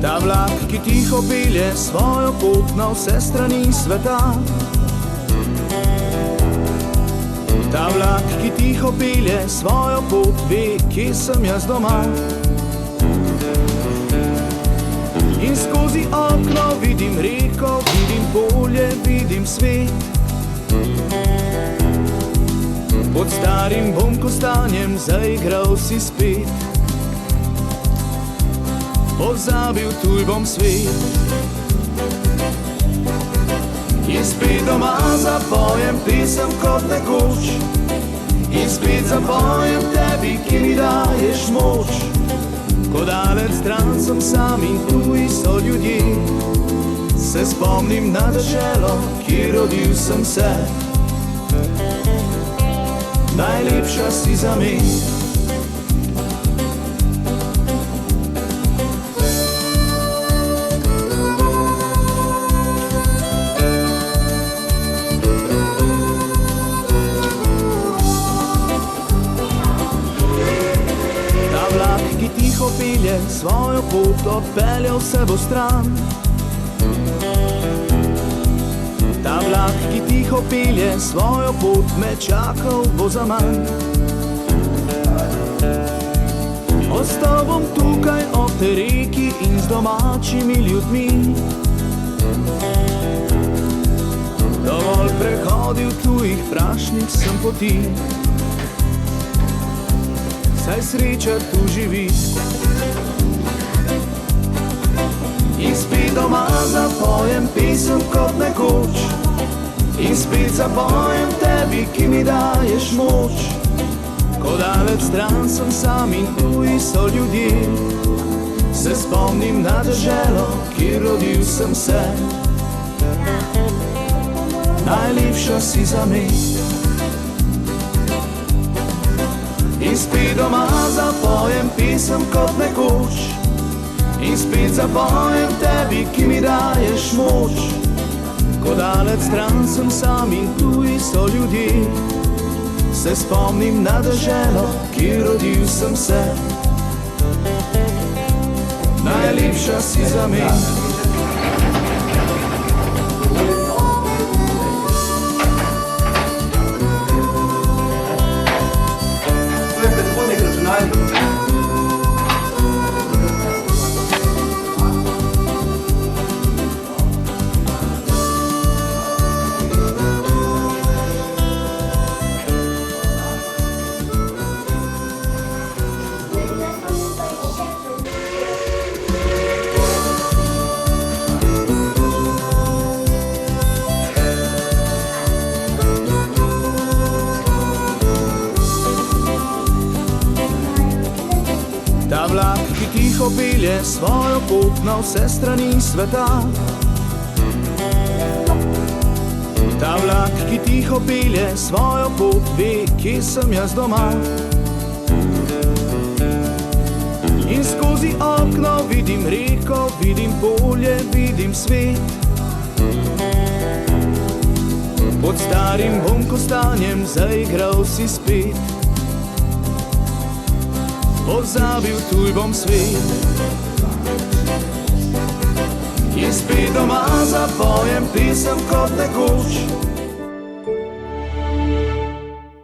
Ta vlak, ki tiho pelje svojo pot na vse strani sveta. Ta vlak, ki tiho pelje svojo pot, ve, kje sem jaz doma. In skozi okno vidim reko, vidim polje, vidim svet. Pod starim bonkostanjem zaigral si spet. Pozabil tuj bom svet. In spet doma zapojem pesem kot nekoč. In spet zapojem tebi, ki mi daješ moč. Ko daleč stran sem sam in tuji so ljudje. Se spomnim na deželo, kjer rodil sem se. Najlepša si za me. Pelje svojo pot, odpeljal se bo stran. Ta vlak, ki tiho pelje svojo pot, me čakal bo zaman. Ostal bom tukaj ob tej reki in z domačimi ljudmi. Dovolj prehodil tujih prašnih sem poti. Saj sreča tu živi. In spet doma zapojem pesem kot nekoč. In spet zapojem tebi, ki mi daješ moč. Ko daleč stran sem sam in tuji so ljudje. Se spomnim na deželo, kjer rodil sem se. Najlepša si za me. In spet doma zapojem pesem kot nekoč. In spet zapojem tebi, ki mi daješ moč. Ko daleč stran sem sam in tuji so ljudje. Se spomnim na deželo, kjer rodil sem se. Najlepša si za me. Ta vlak, ki tiho pelje svojo pot na vse strani sveta. Ta vlak, ki tiho pelje svojo pot, ve, kje sem jaz doma. In skozi okno vidim reko, vidim polje, vidim svet. Pod starim bonkostanjem zaigral si spet. Pozabil tuj bom svet. In spet doma zapojem pesem kot nekoč.